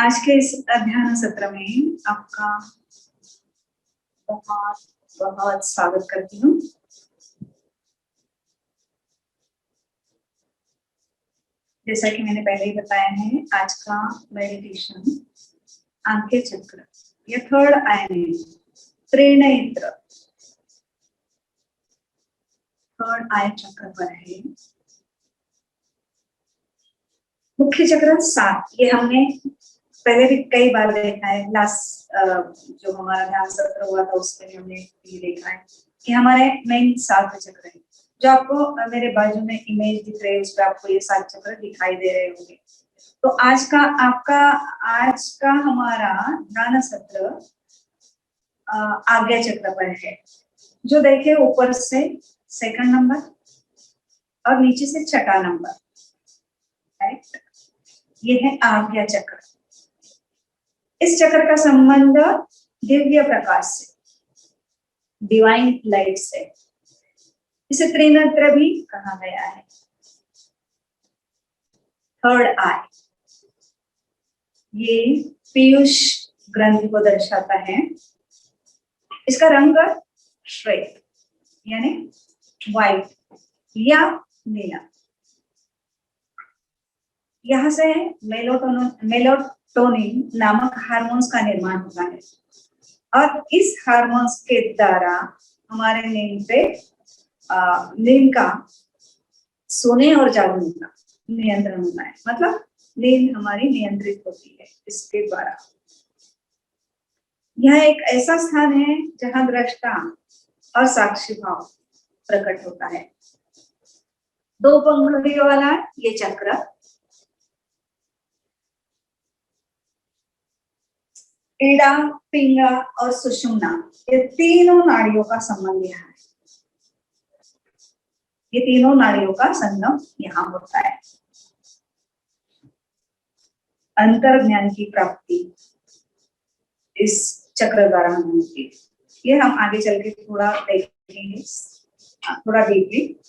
आज के इस अध्ययन सत्र में आपका बहुत बहुत स्वागत करती हूँ। जैसा कि मैंने पहले ही बताया है, आज का मेडिटेशन आंखें चक्र या थर्ड आई में त्रिनेत्र थर्ड आई चक्र पर है। मुख्य चक्र 7, ये हमने पहले भी कई बार देखा है। लास्ट जो हमारा ध्यान सत्र हुआ था उसमें हमने ये देखा है कि हमारे मेन 7 चक्र है। जो आपको मेरे बाजू में इमेज दिख रही है उस पर आपको ये 7 चक्र दिखाई दे रहे होंगे। तो आज का हमारा ध्यान सत्र आज्ञा चक्र पर है। जो देखे ऊपर से 2nd नंबर और नीचे से 6ठा नंबर, राइट। ये है आज्ञा चक्र। इस चक्र का संबंध दिव्य प्रकाश से, डिवाइन लाइट से। इसे त्रिनेत्र भी कहा गया है। थर्ड आई ये पीयूष ग्रंथि को दर्शाता है। इसका रंग श्वेत यानी व्हाइट या नीला। यहाँ से मेलाटोनिन नामक हार्मोन्स का निर्माण होता है और इस हार्मोन्स के द्वारा हमारे नींद का सोने और जागने का नियंत्रण होता है। मतलब नींद हमारी नियंत्रित होती है इसके द्वारा। यह एक ऐसा स्थान है जहां दृष्टा और साक्षी भाव प्रकट होता है। 2 पंखुड़ियों वाला ये चक्र ईड़ा, पिंगा और सुषुम्ना, ये तीनों नाड़ियों का संबंध यहाँ है। ये तीनों नाड़ियों का संगम यहाँ होता है। अंतर ज्ञान की प्राप्ति इस चक्र द्वारा होती है। ये हम आगे चल के थोड़ा देखेंगे, थोड़ा डीपली।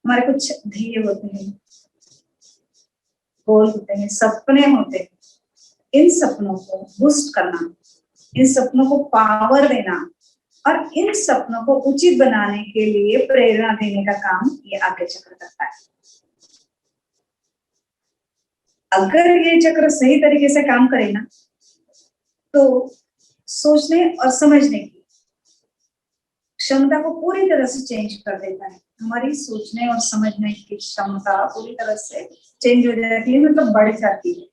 हमारे कुछ ध्येय होते हैं, गोल होते हैं, सपने होते हैं। इन सपनों को बूस्ट करना, इन सपनों को पावर देना और इन सपनों को उचित बनाने के लिए प्रेरणा देने का काम ये आज्ञा चक्र करता है। अगर ये चक्र सही तरीके से काम करे ना तो सोचने और समझने की क्षमता को पूरी तरह से चेंज कर देता है। हमारी सोचने और समझने की क्षमता पूरी तरह से चेंज हो जाती है, मतलब बढ़ जाती है।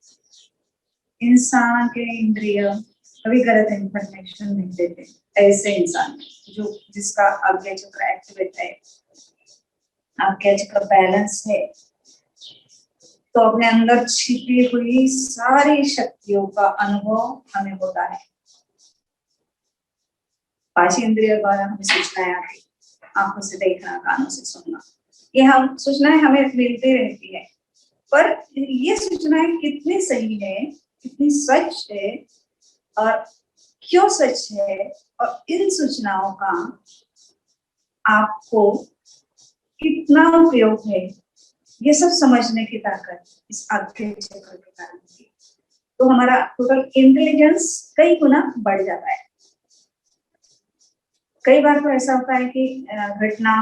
इंसान के इंद्रिय कभी गलत इंफॉर्मेशन नहीं देते। ऐसे इंसान जिसका आज्ञा चक्र एक्टिवेट है, आज्ञा चक्र बैलेंस है, तो अपने अंदर छिपी हुई सारी शक्तियों का अनुभव हमें होता है। 5 इंद्रियों द्वारा हमें सूचनाएं आती, आंखों से देखना, कानों से सुनना, ये हम सूचनाएं हमें मिलती रहती है। पर ये सूचनाएं कितनी सही है, कितनी सच है और क्यों सच है, और इन सूचनाओं का आपको कितना उपयोग है, ये सब समझने की ताकत इस आज्ञा चक्र के कारण होती है। तो हमारा टोटल इंटेलिजेंस कई गुना बढ़ जाता है। कई बार तो ऐसा होता है कि घटना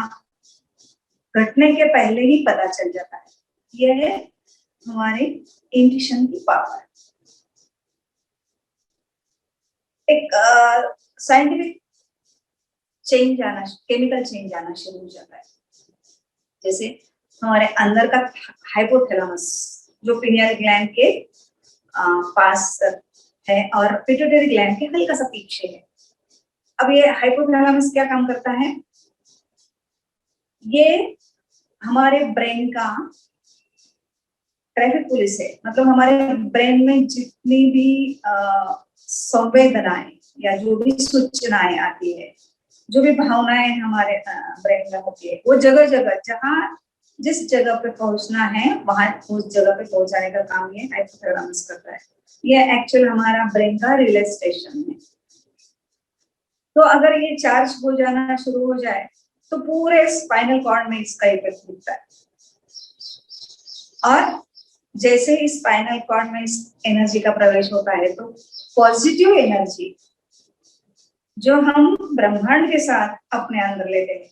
घटने के पहले ही पता चल जाता है। यह है हमारी इंट्यूशन की पावर। एक साइंटिफिक चेंज आना, केमिकल चेंज आना शुरू हो जाता है। जैसे हमारे अंदर का हाइपोथैलेमस जो पिनियल ग्लैंड के पास है और पिट्यूटरी ग्लैंड के हल्का सा पीछे है। अब ये हाइपोथैलेमस क्या काम करता है? ये हमारे ब्रेन का ट्रैफिक पुलिस है। मतलब हमारे ब्रेन में जितनी भी संवेदनाएं या जो भी सूचनाएं आती है, जो भी भावनाएं हमारे ब्रेन में होती है, वो जगह जगह जिस जगह पे पहुंचना है वहां उस जगह पे पहुंचाने का काम ये हाइपोथैलेमस करता है। ये एक्चुअल हमारा ब्रेन का रिले स्टेशन है। तो अगर ये चार्ज हो जाना शुरू हो जाए तो पूरे स्पाइनल कॉर्ड में इसका इफेक्ट दिखता है और जैसे ही स्पाइनल कॉर्ड में इस एनर्जी का प्रवेश होता है तो पॉजिटिव एनर्जी जो हम ब्रह्मांड के साथ अपने अंदर लेते हैं,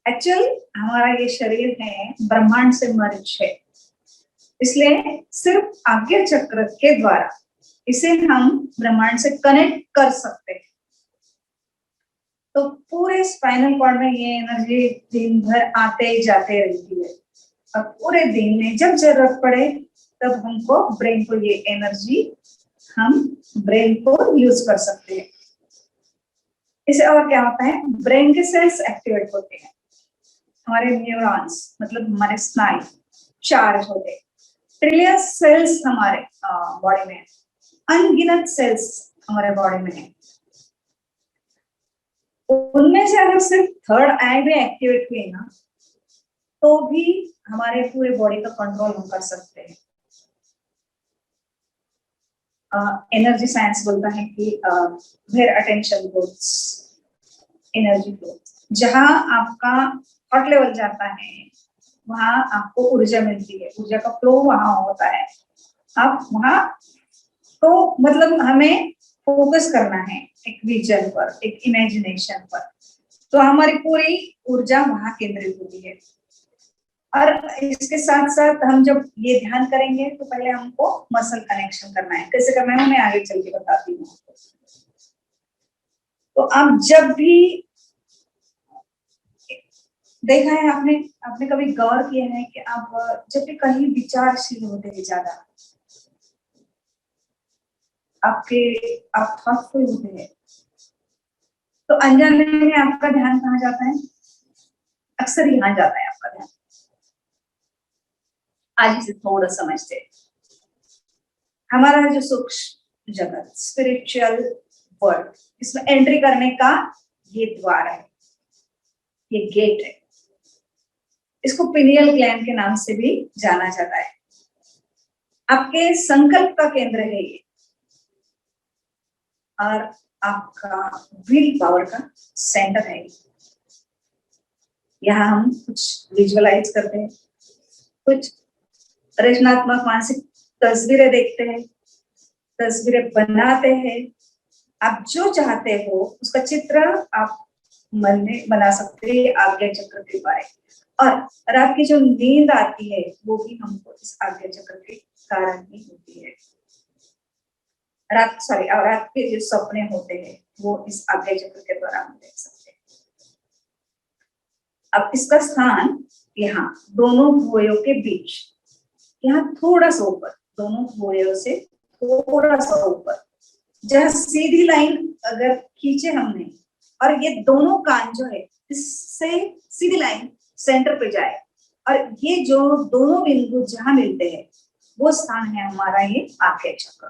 एक्चुअल हमारा ये शरीर है ब्रह्मांड से मर्ज है, इसलिए सिर्फ आज्ञा चक्र के द्वारा इसे हम ब्रह्मांड से कनेक्ट कर सकते हैं। तो पूरे स्पाइनल कॉर्ड में ये एनर्जी दिन भर आते जाते रहती है और पूरे दिन में जब जरूरत पड़े तब हमको ब्रेन को ये एनर्जी हम ब्रेन को यूज कर सकते हैं। इसे और क्या होता है, ब्रेन के सेल्स एक्टिवेट होते हैं, हमारे न्यूरॉन्स मतलब हमारे स्नायु चार्ज होते हैं, ट्रिलियन सेल्स हमारे बॉडी में, अनगिनत सेल्स हमारे बॉडी में है, उनमें से अगर सिर्फ थर्ड आई भी एक्टिवेट हुए ना तो भी हमारे पूरे बॉडी का कंट्रोल हम कर सकते हैं। एनर्जी साइंस बोलता है कि where attention goes energy flows, जहां आपका हॉट लेवल जाता है वहां आपको ऊर्जा मिलती है, ऊर्जा का फ्लो वहां होता है। आप वहां तो मतलब हमें फोकस करना है एक विजन पर, एक इमेजिनेशन पर, तो हमारी पूरी ऊर्जा वहां केंद्रित होती है। और इसके साथ साथ हम जब ये ध्यान करेंगे तो पहले हमको मसल कनेक्शन करना है, कैसे करना है मैं आगे चल के बताती हूँ। तो आप जब भी देखा है आपने आपने कभी गौर किया है कि आप जब भी कहीं विचारशील होते हैं ज्यादा, आप थॉटफुल होते हैं तो अनजाने में आपका ध्यान कहाँ जाता है, अक्सर यहाँ जाता है आपका ध्यान। आज इसे थोड़ा समझते हैं। हमारा जो सूक्ष्म जगत स्पिरिचुअल वर्ल्ड, इसमें एंट्री करने का ये द्वार है, ये गेट है, इसको पिनियल ग्लैंड के नाम से भी जाना जाता है। आपके संकल्प का केंद्र है ये और आपका विल पावर का सेंटर है। यहाँ हम कुछ विजुअलाइज करते हैं, कुछ रचनात्मक मानसिक तस्वीरें देखते हैं, तस्वीरें बनाते हैं। आप जो चाहते हो उसका चित्र आप मन में बना सकते हैं आज्ञा चक्र के द्वारा। और रात की जो नींद आती है वो भी हमको इस आज्ञा चक्र के कारण ही होती है। रात के जो सपने होते हैं वो इस आज्ञा चक्र के द्वारा हम देख सकते हैं। अब इसका स्थान यहाँ दोनों भुवयों के बीच, यहाँ थोड़ा सा ऊपर, दोनों भुवयों से थोड़ा सा ऊपर, जहाँ सीधी लाइन अगर खींचे हमने और ये दोनों कान जो है इससे सीधी लाइन सेंटर पे जाए और ये जो दोनों बिंदु जहां मिलते हैं वो स्थान है हमारा ये आज्ञा चक्र।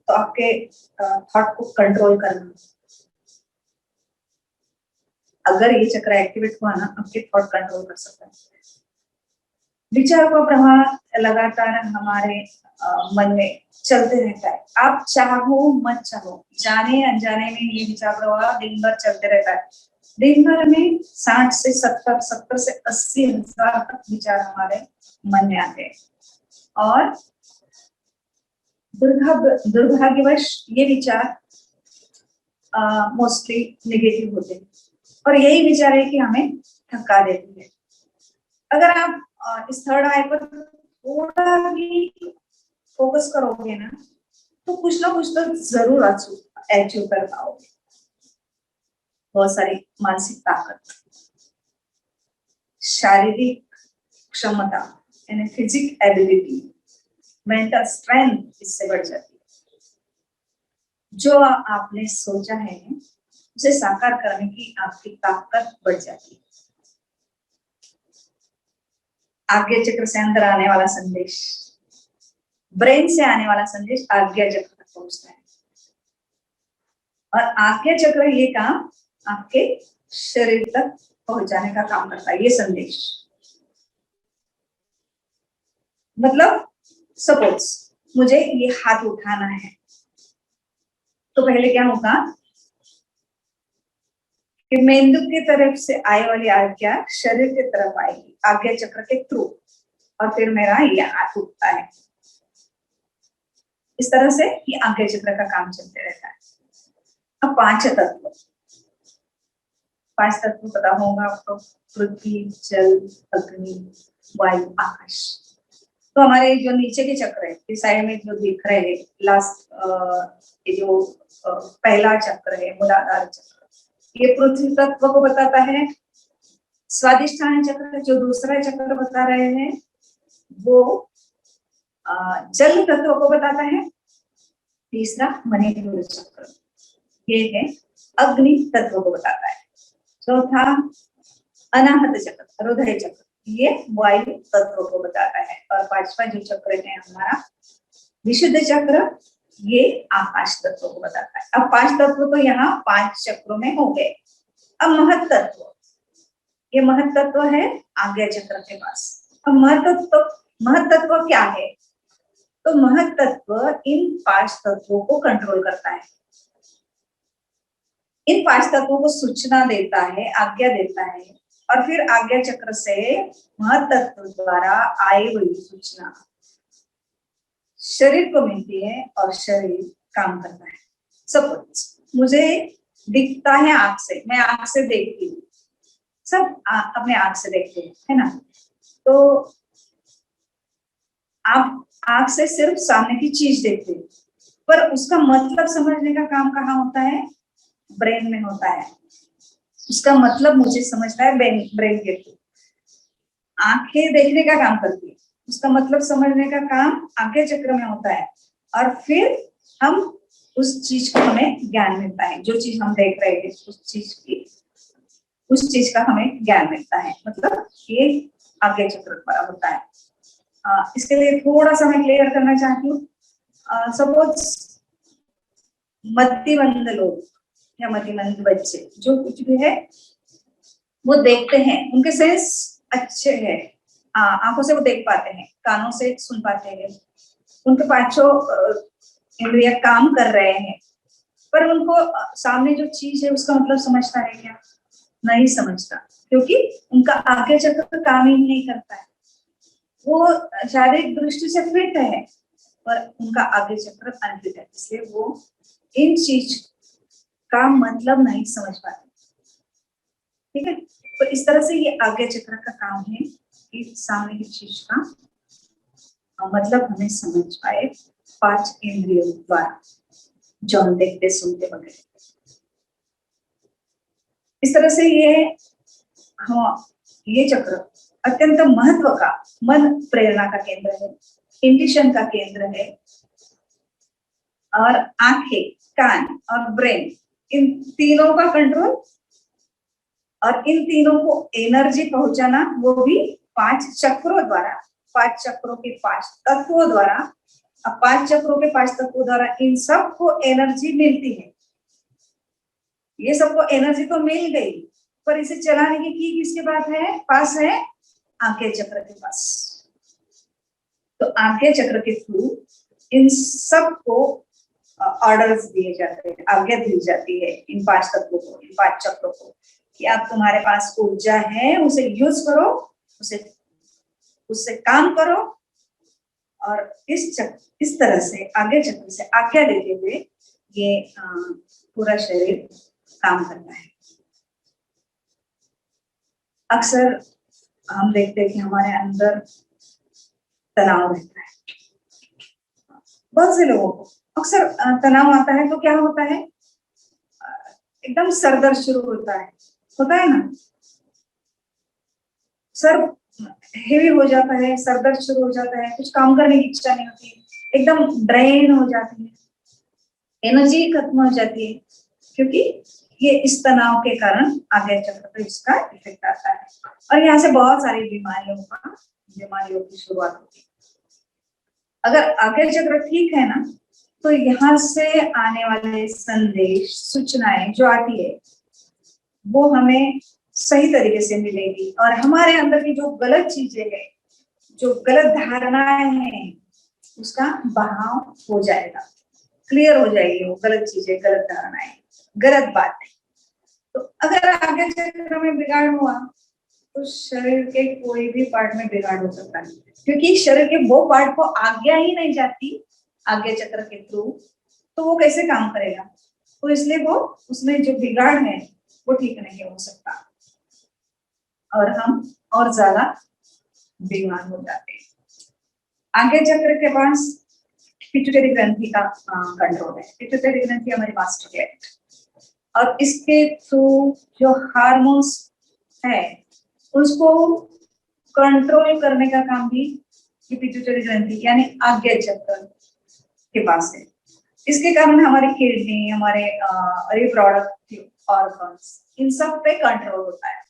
तो आपके थॉट को कंट्रोल करना, अगर ये चक्र एक्टिवेट हुआ ना आपके थॉट कंट्रोल कर सकता है। विचार का प्रवाह लगातार हमारे मन में चलते रहता है, आप चाहो मत चाहो, जाने अनजाने में ये विचार प्रवाह दिन भर चलते रहता है। दिन भर में 60 से 70, 70 से 80 हजार तक विचार हमारे मन में आते हैं और दुर्भाग्यवश ये विचार मोस्टली नेगेटिव होते हैं और यही विचार है कि हमें थका देती है। अगर आप इस थर्ड आई पर थोड़ा भी फोकस करोगे ना तो कुछ ना कुछ तो जरूर अचीव कर पाओगे। बहुत सारी मानसिक ताकत, शारीरिक क्षमता यानी फिजिक एबिलिटी, मेंटल स्ट्रेंथ इससे बढ़ जाती है। जो आपने सोचा है उसे साकार करने की आपकी ताकत बढ़ जाती है। आज्ञा चक्र से अंदर आने वाला संदेश, ब्रेन से आने वाला संदेश आज्ञा चक्र तक पहुंचता है और आज्ञा चक्र ये काम आपके शरीर तक पहुंचाने का काम करता है। ये संदेश मतलब सपोज मुझे ये हाथ उठाना है तो पहले क्या होगा कि मेंदु की तरफ से आए वाली आज्ञा शरीर की तरफ आएगी आज्ञा चक्र के थ्रू, और फिर मेरा ये हाथ उठता है। इस तरह से ये आज्ञा चक्र का काम चलते रहता है। अब पांच तत्व पता होगा आपको, पृथ्वी, जल, अग्नि, वायु, आकाश। तो हमारे जो नीचे के चक्र है इस साइड में जो दिख रहे हैं लास्ट, ये जो पहला चक्र है मूलाधार चक्र, ये पृथ्वी तत्व को बताता है। स्वादिष्ठान चक्र जो दूसरा चक्र बता रहे हैं वो जल तत्व को बताता है। तीसरा मणिपुर चक्र ये है अग्नि तत्व को बताता है। चौथा अनाहत चक्र, हृदय चक्र, ये वायु तत्व को बताता है। और पांचवा जो चक्र है हमारा विशुद्ध चक्र, ये आकाश तत्व को बताता है। अब पांच तत्व तो यहाँ 5 चक्रों में हो गए। अब महत तत्व, ये महत तत्व है आज्ञा चक्र के पास। अब महत तत्व क्या है? तो महत तत्व इन 5 तत्वों को कंट्रोल करता है, इन 5 तत्वों को सूचना देता है, आज्ञा देता है, और फिर आज्ञा चक्र से महत तत्व द्वारा आए हुई सूचना शरीर को मिलती है और शरीर काम करता है। सपोज मुझे दिखता है आंख से, मैं आंख से देखती हूँ, सब अपने आंख से देखते हैं, है ना? तो आप आंख से सिर्फ सामने की चीज देखते हैं, पर उसका मतलब समझने का काम कहाँ होता है? ब्रेन में होता है। उसका मतलब मुझे समझता है ब्रेन के थ्रू। आंखें देखने का काम करती है, उसका मतलब समझने का काम आज्ञा चक्र में होता है, और फिर हम उस चीज को हमें ज्ञान मिलता है। जो चीज हम देख रहे थे उस चीज का हमें ज्ञान मिलता है। मतलब ये आज्ञा चक्र द्वारा होता है। इसके लिए थोड़ा सा मैं क्लियर करना चाहती हूँ। सपोज मतिमंद लोग या मतिमंद बच्चे जो कुछ भी है वो देखते हैं, उनके सेंस अच्छे हैं, आंखों से वो देख पाते हैं, कानों से सुन पाते हैं, उनके पांचों इंद्रिय काम कर रहे हैं, पर उनको सामने जो चीज है उसका मतलब समझता है क्या? नहीं समझता, क्योंकि उनका आज्ञा चक्र काम ही नहीं करता है। वो शारीरिक दृष्टि से फिट है पर उनका आज्ञा चक्र अनफिट है, इसलिए वो इन चीज का मतलब नहीं समझ पाते। ठीक है, तो इस तरह से ये आज्ञा चक्र का काम है कि सामने की चीज का मतलब हमें समझ पाए 5 इंद्रियों द्वारा, जो हम देखते सुनते वगैरह। इस तरह से ये चक्र अत्यंत महत्व का, मन प्रेरणा का केंद्र है, इंट्यूशन का केंद्र है, और आंखें, कान और ब्रेन, इन तीनों का कंट्रोल और इन तीनों को एनर्जी पहुंचाना, वो भी 5 चक्रों द्वारा, 5 चक्रों के 5 तत्वों द्वारा। अब 5 चक्रों के 5 तत्वों द्वारा इन सबको एनर्जी मिलती है। ये सबको एनर्जी तो मिल गई, पर इसे चलाने की किसके पास है? आज्ञा चक्र के पास। तो आज्ञा चक्र के थ्रू इन सबको ऑर्डर्स दिए जाते हैं, आज्ञा दी जाती है इन 5 तत्वों को, इन 5 चक्रों को, कि आप तुम्हारे पास ऊर्जा है, उसे यूज करो, उससे काम करो। और इस तरह से आज्ञा चक्र से आज्ञा देते हुए ये पूरा शरीर काम करता है। अक्सर हम देखते हैं कि हमारे अंदर तनाव रहता है। बहुत से लोगों को अक्सर तनाव आता है तो क्या होता है? एकदम सर दर्द शुरू होता है ना, सर हेवी हो जाता है, सर दर्द शुरू हो जाता है, कुछ काम करने की इच्छा नहीं होती, एकदम ड्रेन हो जाती है, एनर्जी खत्म हो जाती है, क्योंकि ये इस तनाव के कारण आज्ञा चक्र पर इसका इफेक्ट आता है। और यहाँ से बहुत सारी बीमारियों की शुरुआत होती है। अगर आज्ञा चक्र ठीक है ना, तो यहाँ से आने वाले संदेश, सूचनाएं जो आती है वो हमें सही तरीके से मिलेगी, और हमारे अंदर की जो गलत चीजें हैं, जो गलत धारणाएं हैं, उसका बहाव हो जाएगा, क्लियर हो जाएगी वो गलत चीजें, गलत धारणाएं, गलत बातें। तो अगर आज्ञा चक्र में बिगाड़ हुआ तो शरीर के कोई भी पार्ट में बिगाड़ हो सकता है, क्योंकि शरीर के वो पार्ट को आज्ञा ही नहीं जाती आज्ञा चक्र के थ्रू, तो वो कैसे काम करेगा। तो इसलिए वो उसमें जो बिगाड़ है वो ठीक नहीं हो सकता और हम और ज्यादा बीमार हो जाते हैं। आज्ञा चक्र के पास पिट्यूटरी ग्रंथि का कंट्रोल है। पिट्यूटरी ग्रंथि हमारी मास्टर ग्लैंड, और इसके थ्रू जो हार्मोन्स है उसको कंट्रोल करने का काम भी ये पिट्यूटरी ग्रंथि यानी आज्ञा चक्र के पास है। इसके कारण हमारी किडनी, हमारे रिप्रोडक्टिव ऑर्गन्स, इन सब पे कंट्रोल होता है।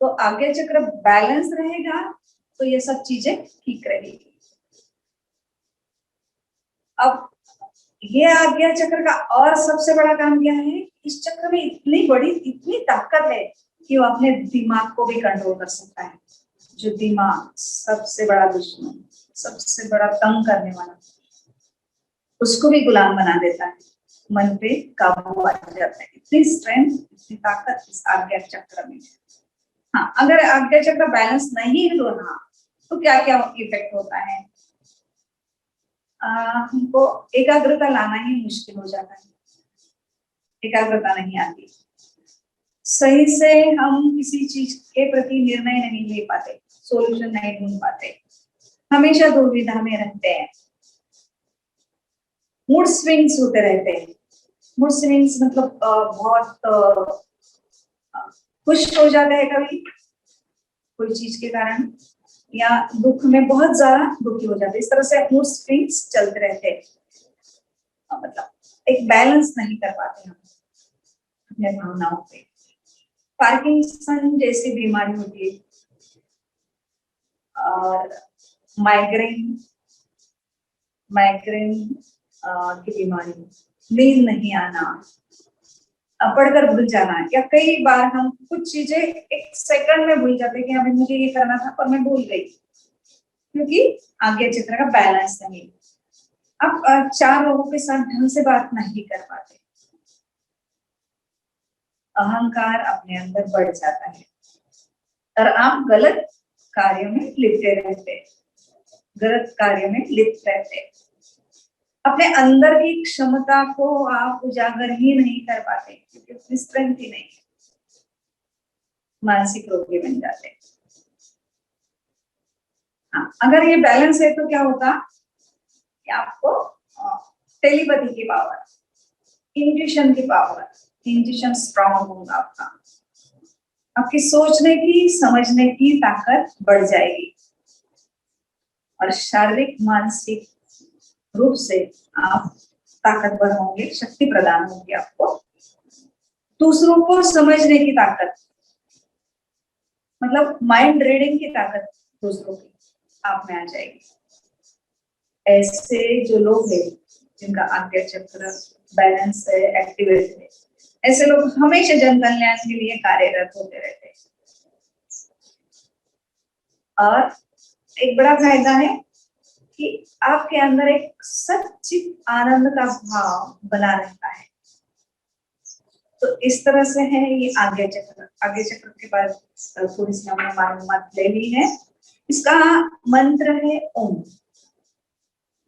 तो आज्ञा चक्र बैलेंस रहेगा तो ये सब चीजें ठीक रहेगी। अब ये आज्ञा चक्र का और सबसे बड़ा काम क्या है, इस चक्र में इतनी बड़ी, इतनी ताकत है कि वो अपने दिमाग को भी कंट्रोल कर सकता है। जो दिमाग सबसे बड़ा दुश्मन, सबसे बड़ा तंग करने वाला, उसको भी गुलाम बना देता है, मन पे काबू आ जाता है। इतनी स्ट्रेंथ, इतनी ताकत इस आज्ञा चक्र में। हाँ, अगर आज्ञा चक्र बैलेंस नहीं हो रहा तो क्या क्या इफेक्ट होता है। हमको एकाग्रता लाना ही मुश्किल हो जाता है, एकाग्रता नहीं आती, सही से हम किसी चीज के प्रति निर्णय नहीं ले पाते, सॉल्यूशन नहीं ढूंढ पाते, हमेशा दुविधा में रहते हैं, मूड स्विंग्स होते रहते हैं। मूड स्विंग्स मतलब बहुत खुश हो जाता है कभी कोई चीज के कारण, या दुख में बहुत ज्यादा दुखी हो जाते हैं। इस तरह से मूड स्विंग्स चलते रहते हैं, मतलब एक बैलेंस नहीं कर पाते हम अपने भावनाओं पे। पार्किंसन जैसी बीमारी होती है, और माइग्रेन की बीमारी, नींद नहीं आना, पढ़कर भूल जाना, या कई बार हम कुछ चीजें एक सेकंड में भूल जाते हैं कि अभी मुझे ये करना था पर मैं भूल गई, क्योंकि आज्ञा चक्र का बैलेंस नहीं। अब चार लोगों के साथ ढंग से बात नहीं कर पाते, अहंकार अपने अंदर बढ़ जाता है और आप गलत कार्यों में लिप्त रहते, गलत कार्यों में लिप्त रहते, अपने अंदर की क्षमता को आप उजागर ही नहीं कर पाते, क्योंकि उसकी स्ट्रेंथ ही नहीं है, मानसिक रोगी बन जाते। हाँ, अगर ये बैलेंस है तो क्या होगा कि आपको टेलीपैथी की पावर, इंट्यूशन की पावर, इंट्यूशन स्ट्रांग होगा आपका, आपकी सोचने की, समझने की ताकत बढ़ जाएगी, और शारीरिक मानसिक रूप से आप ताकतवर होंगे, शक्ति प्रदान होगी आपको। दूसरों को समझने की ताकत, मतलब माइंड रीडिंग की ताकत दूसरों की आप में आ जाएगी। ऐसे जो लोग हैं जिनका आज्ञा चक्र बैलेंस है, एक्टिवेट है, ऐसे लोग हमेशा जन कल्याण के लिए कार्यरत होते रहते हैं। और एक बड़ा फायदा है कि आपके अंदर एक सच्चित आनंद का भाव बना रहता है। तो इस तरह से है ये आज्ञा चक्र। आज्ञा चक्र के बाद थोड़ी सी हमने मालूमात ले ली है। इसका मंत्र है ओम,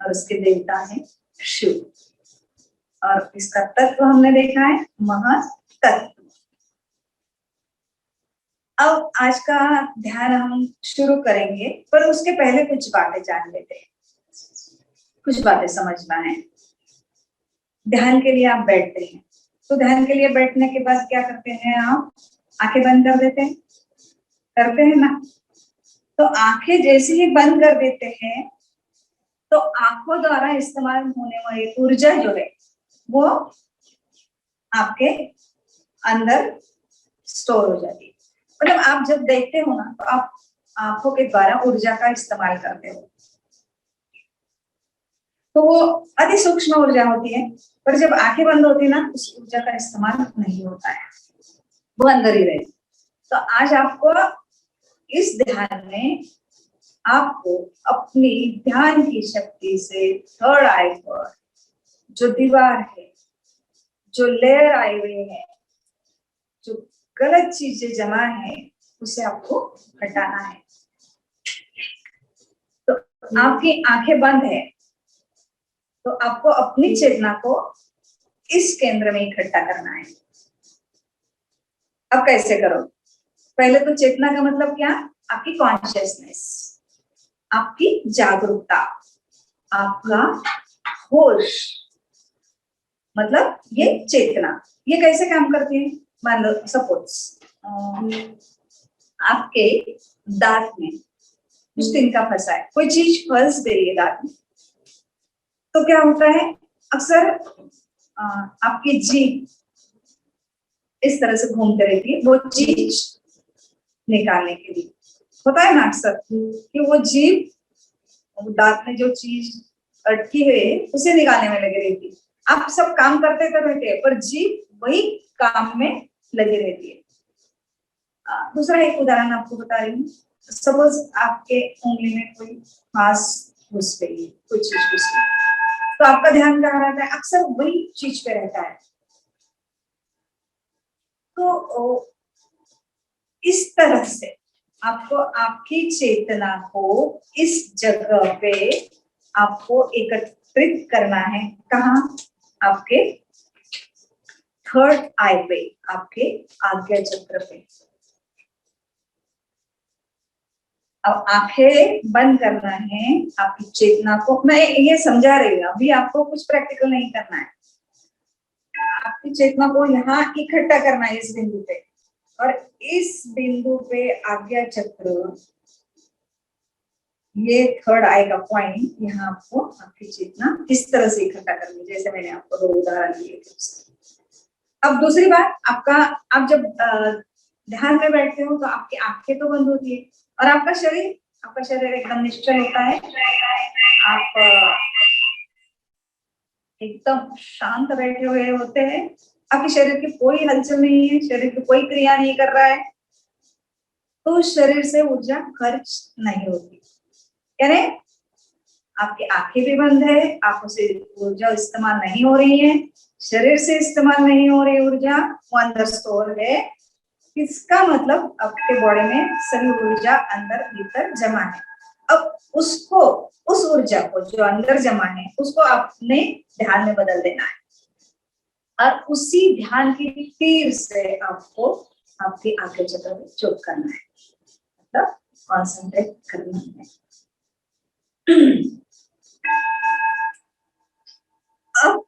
और उसके देवता है शिव, और इसका तत्व हमने देखा है महातत्व। अब आज का ध्यान हम शुरू करेंगे, पर उसके पहले कुछ बातें जान लेते हैं, कुछ बातें समझना है। ध्यान के लिए आप बैठते हैं, तो ध्यान के लिए बैठने के बाद क्या करते हैं, आप आंखें बंद कर देते हैं, करते हैं ना। तो आंखें जैसे ही बंद कर देते हैं तो आंखों द्वारा इस्तेमाल होने वाली ऊर्जा जो है वो आपके अंदर स्टोर हो जाती है। मतलब आप जब देखते हो ना तो आप आंखों के द्वारा ऊर्जा का इस्तेमाल करते हो, तो वो अति सूक्ष्म ऊर्जा होती है, पर जब आंखें बंद होती है ना उस ऊर्जा का इस्तेमाल नहीं होता है, वो अंदर ही रहती। तो आज आपको इस ध्यान में आपको अपनी ध्यान की शक्ति से थर्ड आई पर जो दीवार है, जो लेयर आए हुए हैं, जो गलत चीजें जमा है, उसे आपको हटाना है। तो आपकी आंखें बंद है, तो आपको अपनी चेतना को इस केंद्र में इकट्ठा करना है। अब कैसे करो? पहले तो चेतना का मतलब क्या? आपकी कॉन्शियसनेस, आपकी जागरूकता, आपका होश, मतलब ये चेतना। ये कैसे काम करती है? मान लो सपोज आपके दांत में कुछ तिनका फंसा है, कोई चीज फंस गई है दांत में, तो क्या होता है? अक्सर आपकी जीभ इस तरह से घूमते रहती है वो चीज निकालने के लिए। होता है ना अक्सर कि वो जीभ दांत में जो चीज अटकी हुई है उसे निकालने में लगी रहती है। आप सब काम करते तो रहते हैं, पर जीभ वही काम में लगी रहती है। दूसरा एक उदाहरण आपको बता रही हूँ। सपोज आपके उंगली में कोई फांस घुस गई है, कोई चीज घुस गई, तो आपका ध्यान कहाँ रहता है? अक्सर वही चीज पे रहता है। तो इस तरह से आपको आपकी चेतना को इस जगह पे आपको एकत्रित करना है। कहाँ? आपके थर्ड आई पे, आपके आज्ञा चक्र पे। अब आंखें बंद करना है, आपकी चेतना को, मैं ये समझा रही हूँ, अभी आपको कुछ प्रैक्टिकल नहीं करना है। आपकी चेतना को यहाँ इकट्ठा करना है इस बिंदु पे, और इस बिंदु पे आज्ञा चक्र, ये थर्ड आई का पॉइंट, यहाँ आपको आपकी चेतना इस तरह से इकट्ठा करनी है, जैसे मैंने आपको दो उदाहरण दिए थे। अब दूसरी बात, आपका आप जब ध्यान में बैठते हो तो आपकी आंखें तो बंद होती है, और आपका शरीर एकदम निश्चल होता है। आप एकदम शांत बैठे हुए होते हैं, आपके शरीर की कोई हलचल नहीं है, शरीर की कोई क्रिया नहीं कर रहा है, तो शरीर से ऊर्जा खर्च नहीं होती। यानी आपकी आंखें भी बंद है, आप उसे ऊर्जा इस्तेमाल नहीं हो रही है, शरीर से इस्तेमाल नहीं हो रही ऊर्जा, वो अंदर स्टोर है। इसका मतलब आपके बॉडी में सभी ऊर्जा अंदर भीतर जमा है। अब उसको, उस ऊर्जा को जो अंदर जमा है, उसको आपने ध्यान में बदल देना है, और उसी ध्यान की तीर से आपको आपकी आंखें चक्र में चोट करना है, मतलब कॉन्सेंट्रेट करना है। अब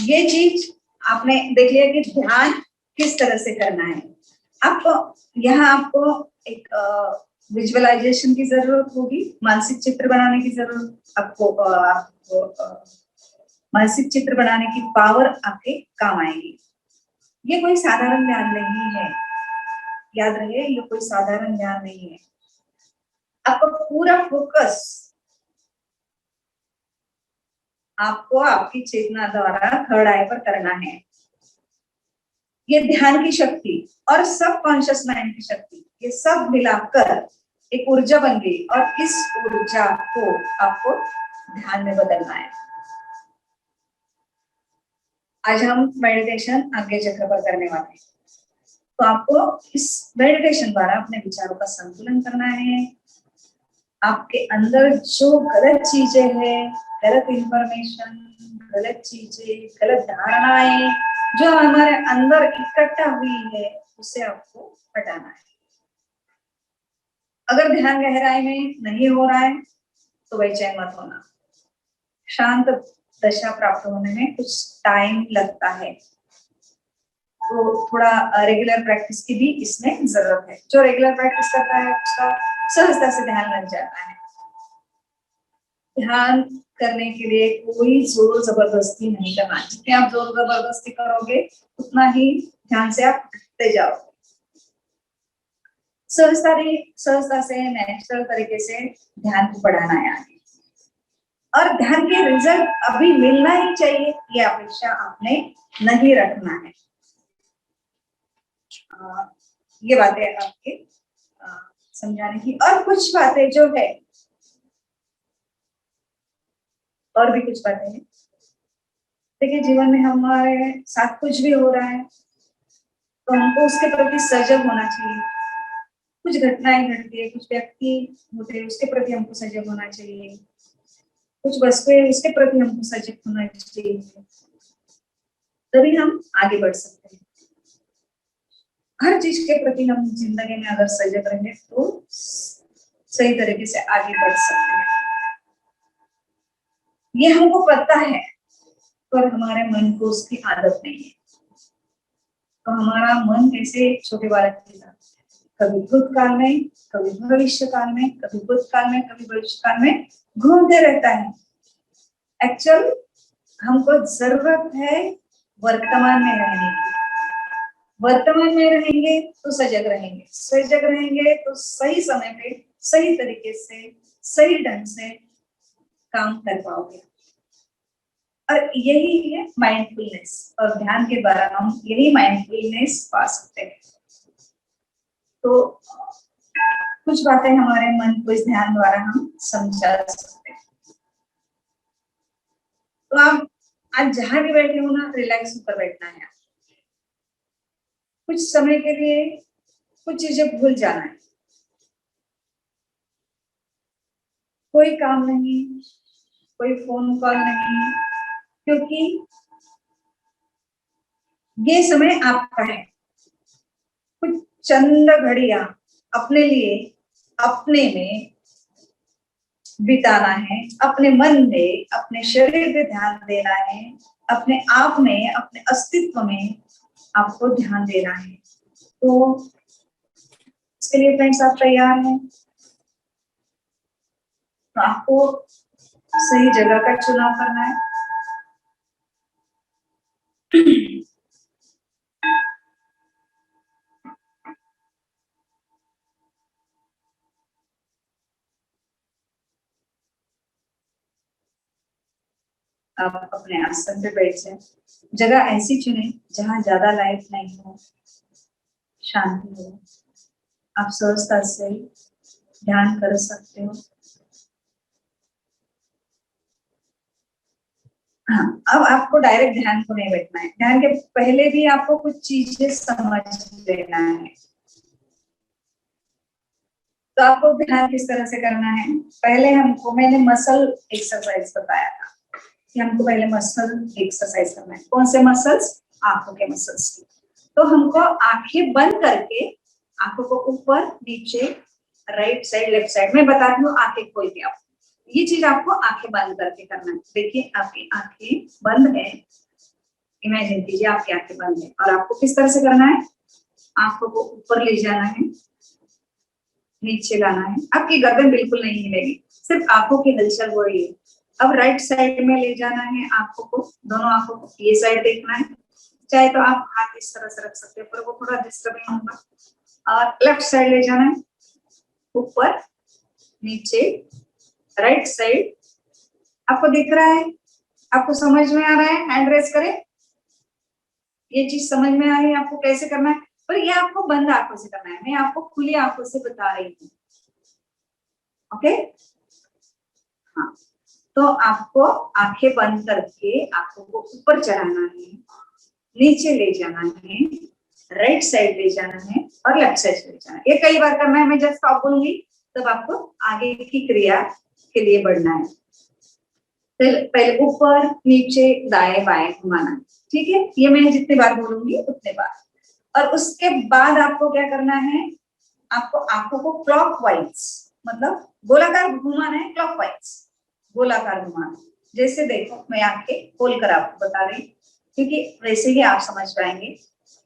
ये चीज आपने देख लिया कि ध्यान किस तरह से करना है। आपको यहाँ आपको एक विजुअलाइजेशन की जरूरत होगी, मानसिक चित्र बनाने की जरूरत आपको मानसिक चित्र बनाने की पावर आपके काम आएगी। ये कोई साधारण ज्ञान नहीं है, याद रहे, ये कोई साधारण ज्ञान नहीं है। आपका पूरा फोकस आपको आपकी चेतना द्वारा थर्ड आई पर करना है। ये ध्यान की शक्ति और सब कॉन्शियस माइंड की शक्ति, ये सब मिलाकर एक ऊर्जा बन गई, और इस ऊर्जा को आपको ध्यान में बदलना है। आज हम मेडिटेशन आज्ञा चक्र पर करने वाले हैं, तो आपको इस मेडिटेशन द्वारा अपने विचारों का संतुलन करना है। आपके अंदर जो गलत चीजें हैं, गलत इंफॉर्मेशन, गलत चीजें, गलत धारणाएं जो हमारे अंदर इकट्ठा हुई है, उसे आपको हटाना है। अगर ध्यान गहराई में नहीं हो रहा है तो बेचैन मत होना। शांत दशा प्राप्त होने में कुछ टाइम लगता है, तो थोड़ा रेगुलर प्रैक्टिस की भी इसमें जरूरत है। जो रेगुलर प्रैक्टिस करता है उसका सहजता से ध्यान लग जाता है। ध्यान करने के लिए कोई जोर जबरदस्ती नहीं करना। जितने आप जोर जबरदस्ती करोगे उतना ही ध्यान से आप हटते जाओगे। सहजता से नेचुरल तरीके से ध्यान को बढ़ाना है आगे, और ध्यान के रिजल्ट अभी मिलना ही चाहिए, ये अपेक्षा आपने नहीं रखना है। ये बातें आपके समझाने की, और कुछ बातें जो है, और भी कुछ बातें हैं देखिए जीवन में हमारे साथ कुछ भी हो रहा है तो हमको उसके प्रति सजग होना चाहिए। कुछ घटनाएं घटती है, कुछ व्यक्ति होते हैं, उसके प्रति हमको सजग होना चाहिए। कुछ वस्तुएं, उसके प्रति हमको सजग होना चाहिए, तभी हम आगे बढ़ सकते हैं। हर चीज के प्रति हम जिंदगी में अगर सजग रहें तो सही तरीके से आगे बढ़ सकते हैं। ये हमको पता है, पर हमारे मन को उसकी आदत नहीं है। तो हमारा मन कैसे छोटे बालक की तरह कभी भूतकाल में, कभी भविष्य काल में, कभी भूतकाल में, कभी भविष्य काल में घूमते रहता है। एक्चुअल हमको जरूरत है वर्तमान में रहने की। वर्तमान में रहेंगे तो सजग रहेंगे, सजग रहेंगे तो सही समय पे, सही तरीके से, सही ढंग से काम कर पाओगे। और यही है माइंडफुलनेस, और ध्यान के द्वारा हम यही माइंडफुलनेस पा सकते हैं। तो कुछ बातें हमारे मन को इस ध्यान द्वारा हम समझा सकते हैं। तो आप आज जहां भी बैठे हो ना, रिलैक्स होकर बैठना है। कुछ समय के लिए कुछ चीजें भूल जाना है। कोई काम नहीं, कोई फोन कॉल नहीं, क्योंकि ये समय आपका है। कुछ चंद घड़ियां अपने लिए, अपने में बिताना है, अपने मन में, अपने शरीर पे ध्यान देना है, अपने आप में, अपने अस्तित्व में आपको ध्यान देना है। तो इसके लिए फ्रेंड्स आप तैयार हैं? तो आपको सही जगह का चुनाव करना है। आप अपने आसन पे बैठ जाए। जगह ऐसी चुने जहां ज्यादा लाइट नहीं हो, शांति हो। आप सहजता से ध्यान कर सकते हो। हाँ, अब आपको डायरेक्ट ध्यान को नहीं बैठना है। ध्यान के पहले भी आपको कुछ चीजें समझ लेना है। तो आपको ध्यान किस तरह से करना है? पहले मैंने मसल एक्सरसाइज बताया था कि हमको पहले मसल एक्सरसाइज करना है। कौन से मसल्स? आंखों के मसल्स। तो हमको आंखें बंद करके, आंखों को ऊपर नीचे, राइट साइड, लेफ्ट साइड में बताती हूँ। आंखें खोल के आप ये चीज आपको आंखें बंद करके करना है। देखिए आपकी आंखें बंद है, इमेजिन कीजिए आपकी आंखें बंद है। और आपको किस तरह से करना है? आंखों को ऊपर ले जाना है, नीचे लाना है। आपकी गर्दन बिल्कुल नहीं हिलेगी, सिर्फ आंखों की हलचल हो रही है। अब राइट साइड में ले जाना है आंखों को, दोनों आंखों को ये साइड देखना है। चाहे तो आप हाथ इस तरह से रख सकते हो, पर वो थोड़ा डिस्टर्बिंग होगा। और लेफ्ट साइड ले जाना है, ऊपर नीचे, राइट साइड। आपको दिख रहा है? आपको समझ में आ रहा है? हैंड रेस करें। ये चीज समझ में आ रही है आपको कैसे करना है? पर ये आपको बंद आंखों से करना है, मैं आपको खुली आंखों से बता रही हूँ। ओके, हाँ। तो आपको आंखें बंद करके आंखों को ऊपर चढ़ाना है, नीचे ले जाना है, राइट साइड ले जाना है और लेफ्ट साइड ले जाना है। ये कई बार करना है। मैं जब स्टॉप बोलूंगी तब आपको आगे की क्रिया के लिए बढ़ना है। पहले ऊपर नीचे दाएं बाएं घुमाना है, ठीक है? ये मैं जितने बार बोलूंगी उतने बार। और उसके बाद आपको क्या करना है? आपको आंखों को क्लॉकवाइज, मतलब गोलाकार घुमाना है। क्लॉकवाइज गोलाकार घुमाना। जैसे देखो, मैं आंखें खोलकर आपको बता रही, क्योंकि वैसे ही आप समझ पाएंगे।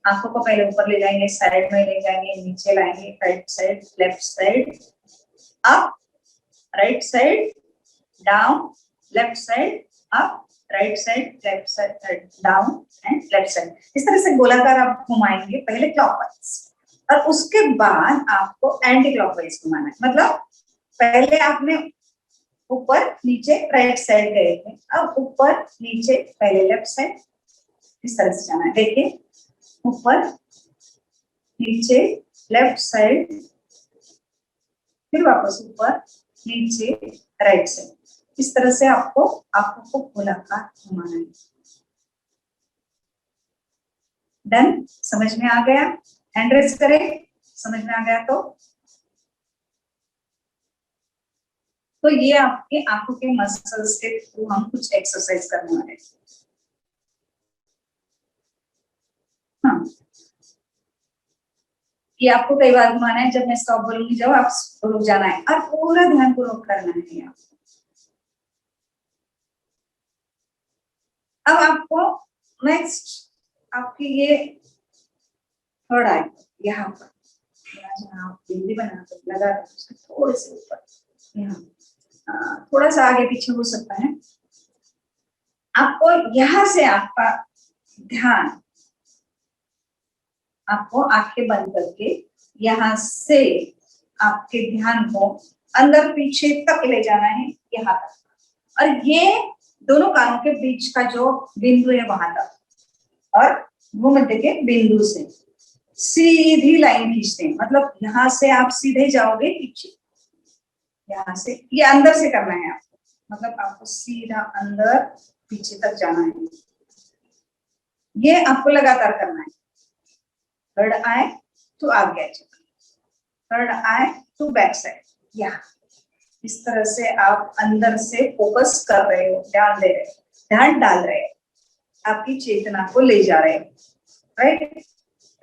आंखों को पहले ऊपर ले जाएंगे, साइड में ले जाएंगे, नीचे लाएंगे, right side, left side, up, right side, down, left side, up, right side, left side, down and left side. इस तरह से गोलाकार आप घुमाएंगे पहले क्लॉकवाइज, और उसके बाद आपको एंटी क्लॉकवाइज घुमाना है। मतलब पहले आपने ऊपर नीचे राइट साइड गए थे, अब ऊपर नीचे पहले लेफ्ट साइड, इस तरह से जाना है। देखिए, ऊपर नीचे लेफ्ट साइड, फिर वापस ऊपर नीचे राइट साइड। इस तरह से आपको आंखों को गोलाकार घुमाना है। डन, समझ में आ गया? हैंड रेस करें, समझ में आ गया तो ये आपके आंखों के मसल्स के थ्रू हम कुछ एक्सरसाइज करने वाले हैं। हाँ, ये आपको कई बार घुमाना है, जब मैं स्टॉप बोलूंगी जब आप रुक जाना है और पूरा ध्यानपूर्वक करना है आपको। अब आपको नेक्स्ट आपकी ये थर्ड आई यहाँ पर, जहाँ आप बिंदी बनाते लगा उसके थोड़े से ऊपर, यहाँ थोड़ा सा आगे पीछे हो सकता है। आपको यहाँ से आपका ध्यान, आपको आंखें बंद करके यहाँ से आपके ध्यान को अंदर पीछे तक ले जाना है, यहाँ तक, और ये दोनों कानों के बीच का जो बिंदु है वहां तक, और भूमध्य के बिंदु से सीधी लाइन खींचते हैं। मतलब यहाँ से आप सीधे जाओगे पीछे, यहाँ से, ये अंदर से करना है आपको, मतलब आपको सीधा अंदर पीछे तक जाना है, ये आपको लगातार करना है। थर्ड आई टू आगे, third eye to back side, यहाँ इस तरह से आप अंदर से फोकस कर रहे हो, ध्यान दे रहे हो, ध्यान डाल रहे हो, आपकी चेतना को ले जा रहे हो, राइट?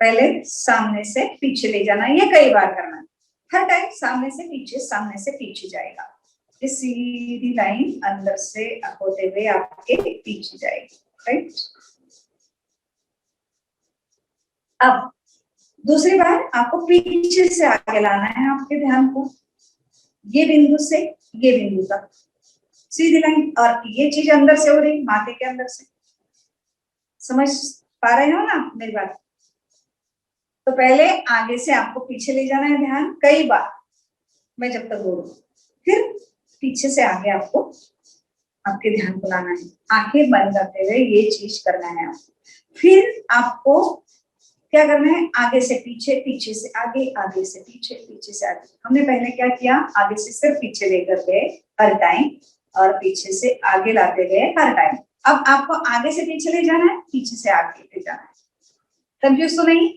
पहले सामने से पीछे ले जाना, ये कई बार करना है, हर टाइम सामने से पीछे जाएगा, ये सीधी लाइन अंदर से होते हुए आपके पीछे जाएगी, राइट? अब दूसरी बार आपको पीछे से आगे लाना है आपके ध्यान को, ये बिंदु से ये बिंदु तक सीधी लाइन, और ये चीज अंदर से हो रही, माथे के अंदर से, समझ पा रहे हो ना मेरी बात? तो पहले आगे से आपको पीछे ले जाना है ध्यान कई बार, मैं जब तक बोलूं, फिर पीछे से आगे आपको आपके ध्यान को लाना है, आंखें बंद करते हुए ये चीज करना है आपको। फिर आपको क्या करना है, आगे से पीछे, पीछे से आगे, आगे से पीछे, पीछे से आगे। हमने पहले क्या किया, आगे से सिर्फ पीछे लेकर गए हर टाइम, और पीछे से आगे लाते गए हर टाइम। अब आपको आगे से पीछे ले जाना है, पीछे से आगे ले जाना है। कंफ्यूज तो नहीं?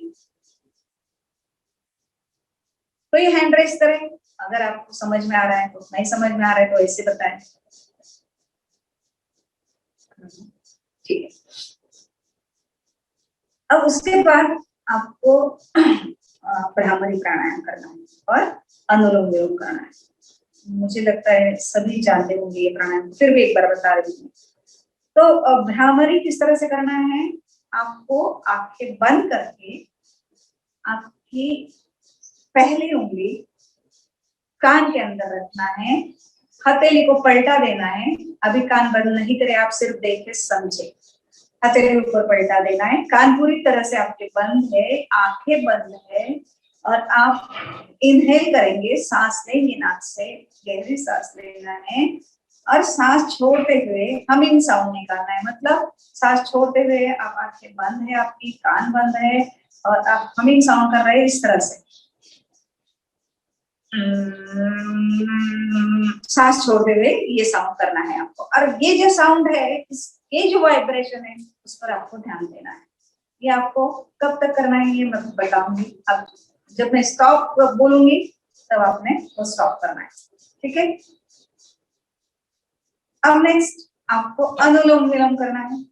तो ये हैंड रेस करें, अगर आपको समझ में आ रहा है तो, नहीं समझ में आ रहा है तो ऐसे बताएं, ठीक है? अब उसके बाद आपको भ्रामरी प्राणायाम करना है और अनुलोम विलोम करना है। मुझे लगता है सभी जानते होंगे ये प्राणायाम, फिर भी एक बार बता रही हूँ। तो भ्रामरी किस तरह से करना है, आपको आंखें बंद करके आपकी पहली उंगली कान के अंदर रखना है, हथेली को पलटा देना है। अभी कान बंद नहीं करे, आप सिर्फ देखे समझे, हथेली ऊपर पलटा देना है, कान पूरी तरह से आपके बंद है, आंखें बंद है, और आप इनहेल करेंगे, सांस लेंगे नाक से, गहरी सांस लेना है, और सांस छोड़ते हुए हमिंग साउंड निकालना है। मतलब सांस छोड़ते हुए आप आंखें बंद है, आपकी कान बंद है, और आप हमिंग साउंड कर रहे हैं इस तरह से, सांस छोड़ते हुए ये साउंड करना है आपको। और ये जो साउंड है, ये जो वाइब्रेशन है, उस पर आपको ध्यान देना है। ये आपको कब तक करना है ये मैं बताऊंगी। अब जब मैं स्टॉप बोलूंगी तब आपने वो स्टॉप करना है, ठीक है? अब नेक्स्ट आपको अनुलोम विलोम करना है।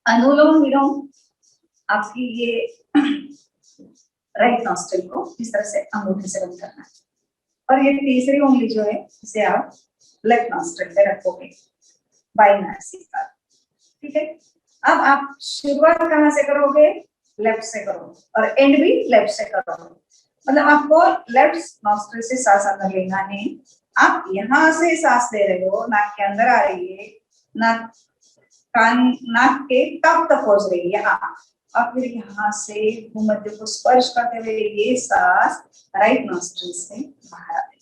अनुलोम विलोम आपकी ये राइट नॉस्ट्रिल को इस तरह से अंगूठे से बंद करना है, और ये तीसरी उंगली जो है इसे आप लेफ्ट नॉस्ट्रिल पे रखोगे, बाई नासिका, ठीक है? अब आप शुरुआत कहाँ से करोगे, लेफ्ट से करो, और एंड भी लेफ्ट से करोगे। मतलब आपको लेफ्ट नॉस्ट्रिल से सांस अंदर लेना है, आप यहाँ से सांस ले रहे हो, नाक के अंदर आ रही है, नाक कान नाक के टॉप तक पहुंच रही है यहाँ, और फिर यहाँ से भूमध्य को स्पर्श करते हुए ये सांस राइट नॉस्ट्रिल से बाहर आती है।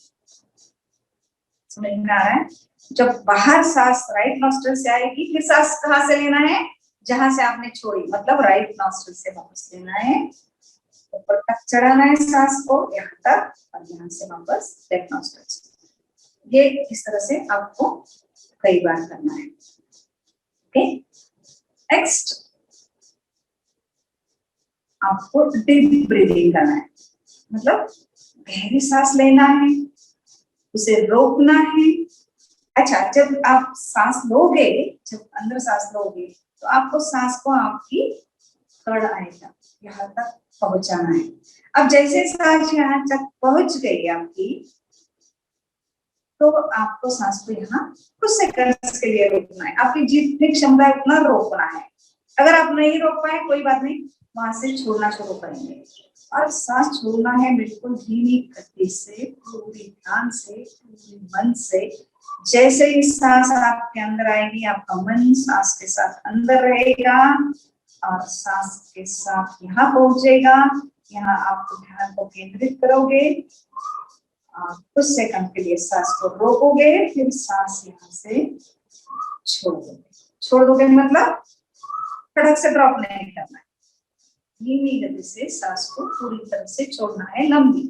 समझ में आ रहा है? जब बाहर सांस राइट नॉस्ट्रिल से आएगी, फिर सांस कहाँ से लेना है, जहां से आपने छोड़ी, मतलब राइट नॉस्ट्रिल से वापस लेना है, ऊपर तक चढ़ाना है सांस को यहाँ तक, और यहाँ से वापस लेफ्ट नॉस्ट्रिल से। ये इस तरह से आपको कई बार करना है, ओके? नेक्स्ट आपको डीप ब्रीदिंग करना है, मतलब गहरी सांस लेना है, उसे रोकना है। अच्छा, जब आप सांस लोगे, जब अंदर सांस लोगे तो आपको सांस को आपकी कड़ आएगा, यहाँ तक पहुंचाना है। अब जैसे सांस यहाँ तक पहुंच गई आपकी, तो आपको सांस को यहाँ कुछ सेकंड्स के लिए रोकना है, आपकी जितनी क्षमता है उतना रोकना है। अगर आप नहीं रोक पाए कोई बात नहीं, वहां से छोड़ना शुरू करेंगे। और सांस छोड़ना है बिल्कुल धीमी गति से, पूरी ध्यान से, पूरे मन से। जैसे ही सांस आपके अंदर आएगी, आपका मन सांस के साथ अंदर रहेगा और सांस के साथ यहाँ पहुंचेगा। यहाँ आप ध्यान को केंद्रित करोगे, कुछ सेकंड के लिए सांस को रोकोगे, फिर सांस यहाँ से छोड़ दोगे मतलब फटक से ड्रॉप नहीं करना है, धीमी गति से सांस को पूरी तरह से छोड़ना है, लंबी।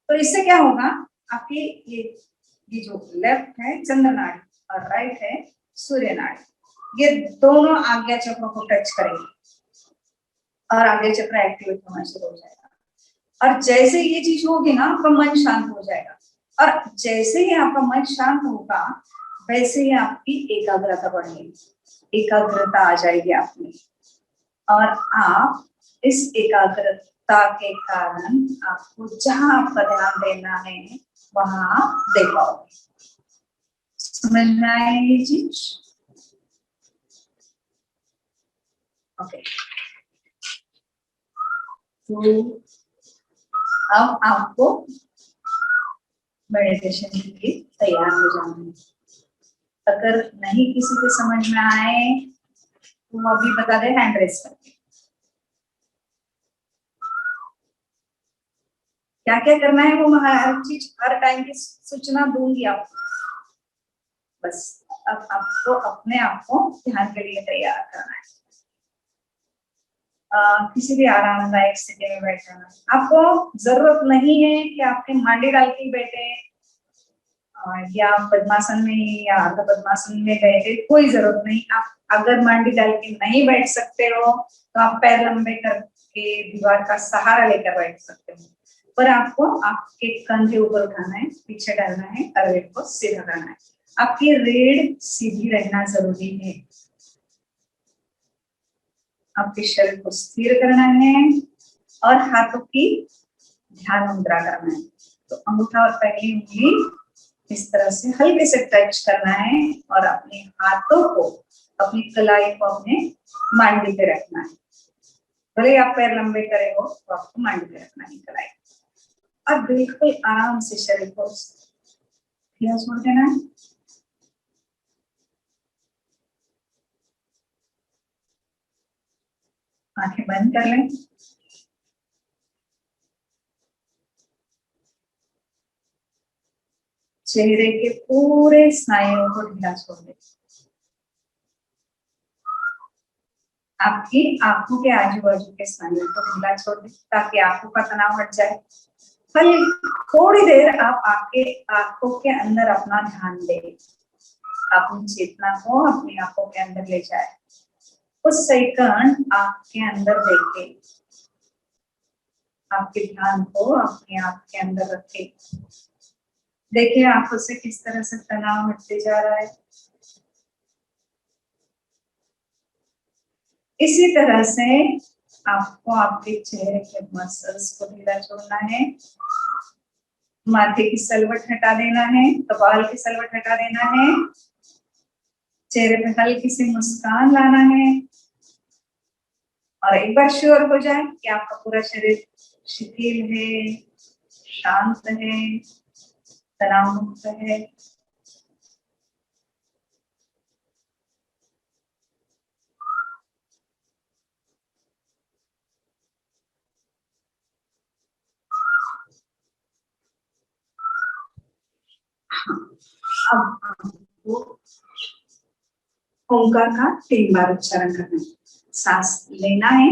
तो इससे क्या होगा, आपकी ये जो लेफ्ट है चंद्र नाड़ी और राइट है सूर्य नाड़ी, ये दोनों आज्ञा चक्र को टच करेंगे और आज्ञा चक्र एक्टिवेट होना शुरू हो जाएगा। और जैसे ये चीज होगी ना, आपका मन शांत हो जाएगा। और जैसे ही आपका मन शांत होगा, वैसे ही आपकी एकाग्रता बढ़ेगी, एकाग्रता आ जाएगी आप में। और आप इस एकाग्रता के कारण आपको जहां आपका ध्यान देना है वहां दे पाओगे। समझ में आए ये चीज? ओके, तो अब आपको मेडिटेशन के लिए तैयार हो जाना है। अगर नहीं किसी को समझ में आए तो अभी बता दे हैंड रेस करके क्या क्या करना है। वो मैं हर चीज हर टाइम की सूचना दूंगी आपको, बस अब आपको अपने आप को ध्यान के लिए तैयार करना है। किसी भी आरामदायक स्थिति में बैठना। आपको जरूरत नहीं है कि आपके मांडी डाल के बैठे या पद्मासन में या अर्ध पद्मासन में बैठे, कोई जरूरत नहीं। आप अगर मांडी डाल के नहीं बैठ सकते हो तो आप पैर लंबे करके दीवार का सहारा लेकर बैठ सकते हो, पर आपको आपके कंधे ऊपर उठाना है, पीछे डालना है और रीढ़ को सीधा करना है। आपकी रीढ़ सीधी रहना जरूरी है। आपके शरीर को स्थिर करना है और हाथों की ध्यान मुद्रा करना है। तो अंगूठा और पहली उंगली इस तरह से हल्के से टच करना है और अपने हाथों को, अपनी कलाई को अपने मांडी पे रखना है। भले आप पैर लंबे करे हो तो आपको मांडी पे रखना है कलाई, और बिल्कुल आराम से शरीर को छोड़ देना है। आंखें बंद कर लें। चेहरे के पूरे स्नायुओं को ढीला छोड़ दें। आपकी आंखों के आजू बाजू के स्नायुओं को ढीला छोड़ दें ताकि आंखों का तनाव हट जाए। कल थोड़ी देर आप आपके आंखों के अंदर अपना ध्यान दें, अपनी चेतना को अपनी आंखों के अंदर ले जाए। उस सेकंड आपके अंदर देखे, आपके ध्यान को अपने आप के अंदर रखे। देखिए आंखों से किस तरह से तनाव हटते जा रहा है। इसी तरह से आपको आपके चेहरे के मसल्स को ढीला छोड़ना है, माथे की सलवट हटा देना है, कपाल की सलवट हटा देना है, चेहरे पे हल्की सी मुस्कान लाना है। और एक बार श्योर हो जाए कि आपका पूरा शरीर शिथिल है, शांत है, तनाव मुक्त है, अब आपको ओंकार का 3 बार उच्चारण करना है। सांस लेना है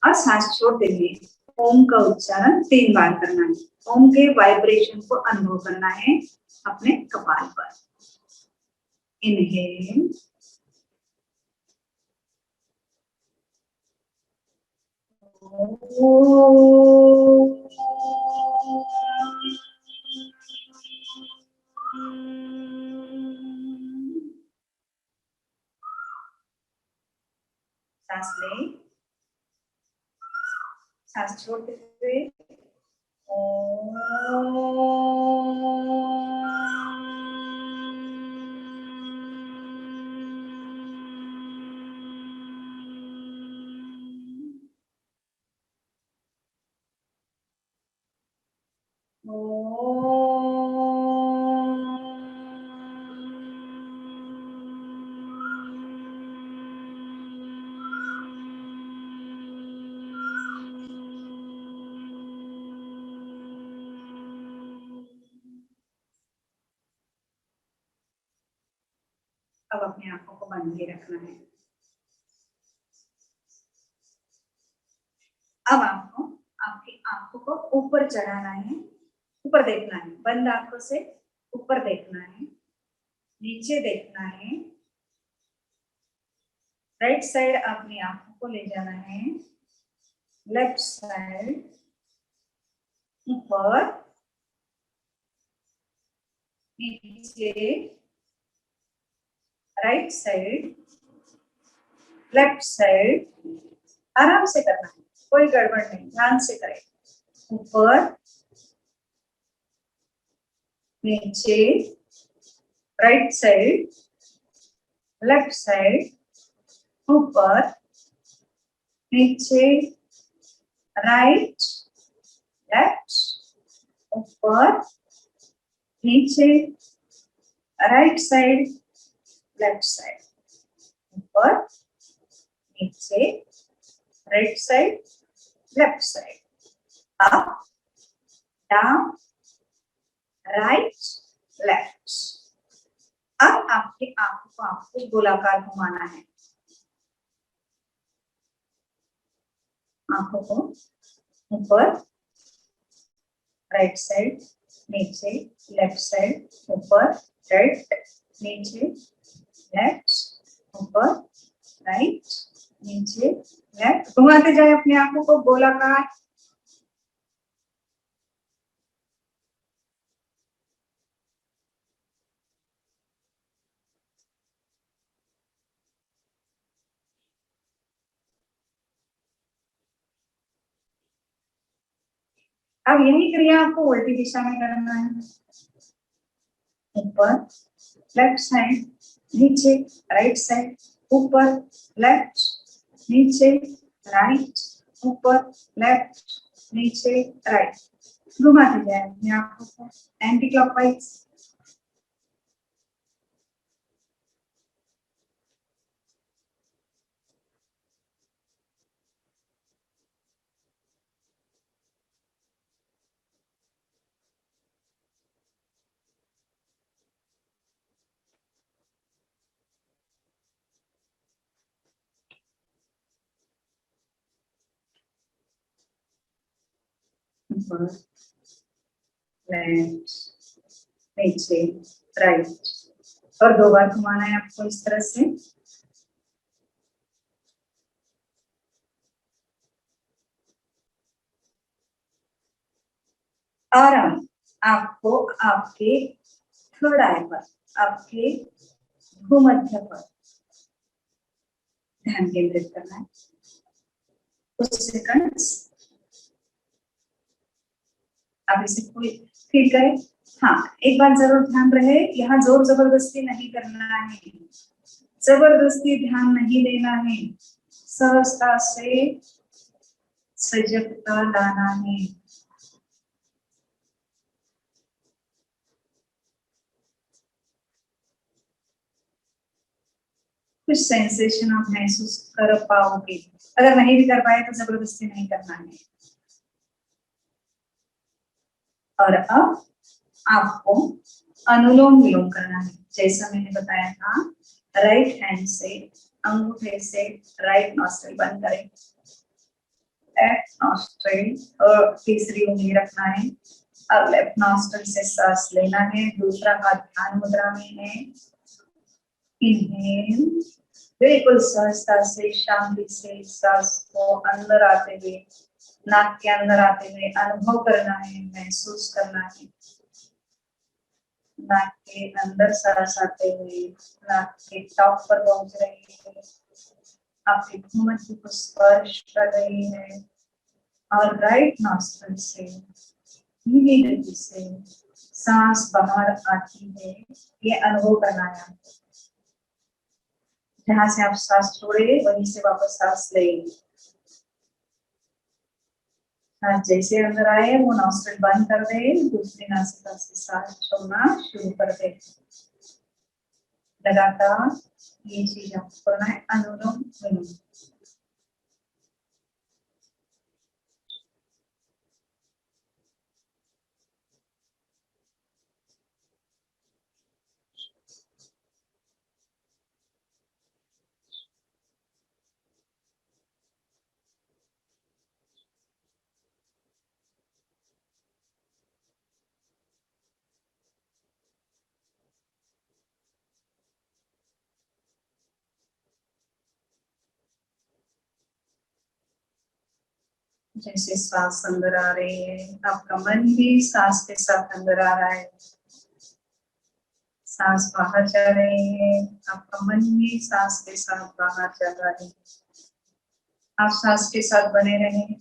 और सांस छोड़ देनी है। ओम का उच्चारण 3 बार करना है। ओम के वाइब्रेशन को अनुभव करना है अपने कपाल पर। इनहेल, सांस ले, सांस छोड़ते हुए अब अपनी आंखों को बंद ही रखना है। अब आपको आपकी आंखों को ऊपर चढ़ाना है, ऊपर देखना है, बंद आंखों से ऊपर देखना है, नीचे देखना है, राइट साइड अपनी आंखों को ले जाना है, लेफ्ट साइड ऊपर नीचे, राइट साइड लेफ्ट साइड, आराम से करना है, कोई गड़बड़ नहीं, ध्यान से करें। ऊपर नीचे, राइट साइड लेफ्ट साइड, ऊपर नीचे, राइट लेफ्ट, ऊपर नीचे, राइट साइड लेफ्ट साइड, ऊपर नीचे, right side left side, up down right left. अब आपकी आंखों को आपको गोलाकार घुमाना है, आंखों को ऊपर राइट साइड नीचे, लेफ्ट साइड ऊपर, राइट नीचे लेफ्ट ऊपर, राइट नीचे लेफ्ट, घुमाते जाए अपनी आंखों को गोलाकार। अब यही क्रिया आपको उल्टी दिशा में करना है, ऊपर लेफ्ट साइड नीचे, राइट साइड ऊपर, लेफ्ट नीचे, राइट ऊपर, लेफ्ट नीचे, राइट, घुमाते जाए अपनी आंखों को एंटी क्लॉकवाइज। ऊपर लेफ्ट नीचे, राइट, और 2 बार घुमाना है आपको इस तरह से। और आपको आपके थर्ड आई पर, आपके भूमध्य पर ध्यान केंद्रित करना है कुछ सेकंड्स। आप इसे फील करें। हाँ, एक बात जरूर ध्यान रहे, यहाँ जोर जबरदस्ती नहीं करना है, जबरदस्ती ध्यान नहीं देना है, सहजता से सजगता लाना है। कुछ सेंसेशन आप महसूस कर पाओगे, अगर नहीं भी कर पाए तो जबरदस्ती नहीं करना है। और अब आपको अनुलोम विलोम करना है, जैसा मैंने बताया था। राइट हैंड से अंगूठे से राइट नॉस्ट्रिल बंद करें, लेफ्ट नॉस्ट्रिल और तीसरी उंगली रखना है। अब लेफ्ट नॉस्ट्रिल से सांस लेना है, दूसरा हाथ ध्यान मुद्रा में है। इनहेल बिल्कुल सहजता से, शांति से सांस को अंदर आते हुए, नाक के अंदर आते हुए अनुभव करना है, महसूस करना है। नाक के अंदर सांस आते हुए नाक के टॉप पर पहुंच रही है, आपके घूमट को स्पर्श कर रही है और राइट नॉस्ट्रिल से धीमी गति से सांस बाहर आती है, ये अनुभव करना है आपको। जहां से आप सांस छोड़े वहीं से वापस सांस लेंगे। सांस जैसे अंदर आए वो नॉस्ट्रिल बंद कर दे, दूसरी नासिका से सांस छोड़ना शुरू कर दे। लगातार ये चीज आपको करना है, अनुलोम विलोम। जैसे सांस अंदर आ रही है, आपका मन भी सांस के साथ अंदर आ रहा है। सांस बाहर जा रही है, आपका मन भी सांस के साथ बाहर जा रहा है। आप सांस के साथ बने रहें।